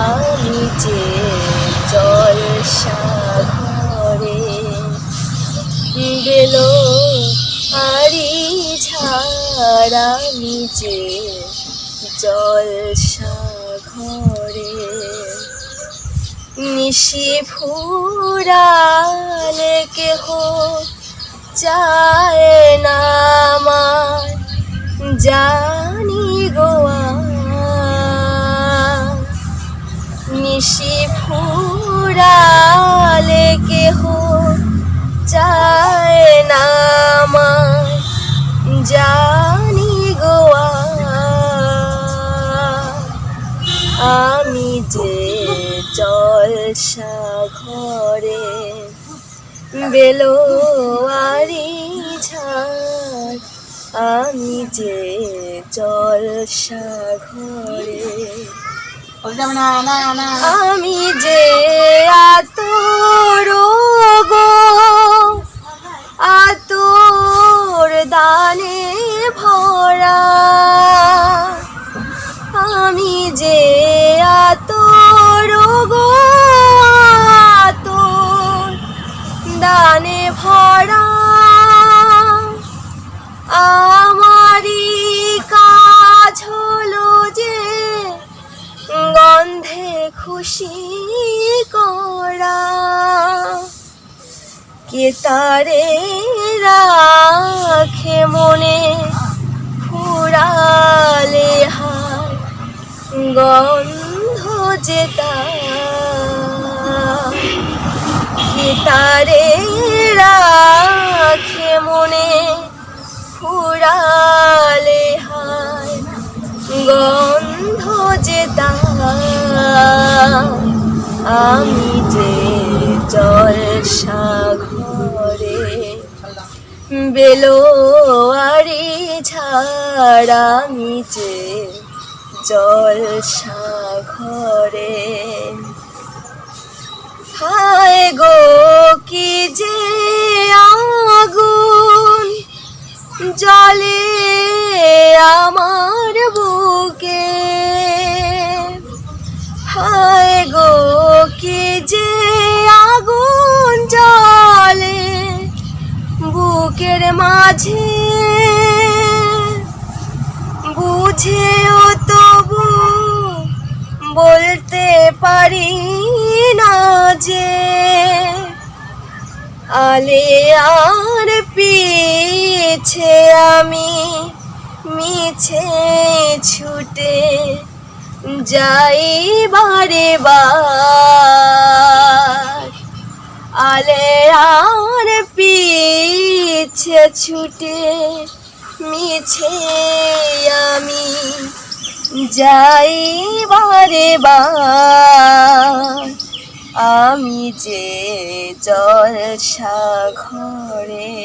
আমি যে জলসা ঘরে বেলো আরি ছাড়া আমি যে জলসা ঘরে নিশি ফুরালে কেহ চায় না আমার জানি গোয়া নিশি ফুরালে কেহ চায় না আমার জানি গোয়া আমি যে জলসা ঘরে বেলোয়ারি ঝাড় আমি যে জলসা ঘরে আমি যে আতর গো আতর দানে ভরা আমি যে আতর গো আতর দানে ভরা আমারই কাজ হলো যে গন্ধে খুশি করা কে তারে রাখে মনে ফুরালে হায় গন্ধ যে তার কে তারে রাখে মনে ফুরালে হায় গন্ধ যে তার আমি যে জলসা ঘরে বেলোয়ারি ঝাড় আমি যে জলসা ঘরে হায় গো কি যে আগুন জলে আমার বুকে হায় গো কি যে আগুন জলে বুকের মাঝে বুঝেও তবু বলতে পারি না যে আলে আর পিছে আমি মিছে ছুটে যাই বারে বার আলে আর পিছে ছুটে মিছে আমি যাই বারে বার আমি যে জলসা ঘরে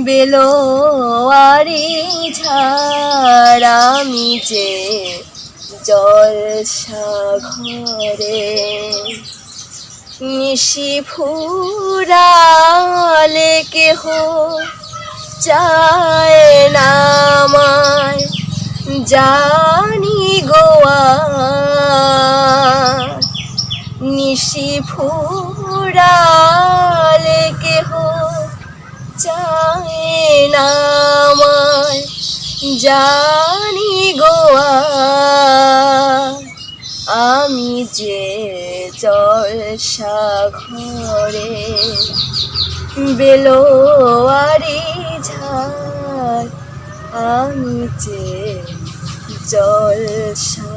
বেলোয়ারি ঝাড় আমি যে জলসা ঘরে নিশি ফুরালে কেহ চায় না আমায় জানি গোয়া নিশি ফুরালে কেহ চায় না আমায় জানি গোয়া আমি যে জলসা ঘরে বেলোয়ারি ঝাড় আমি যে জলসা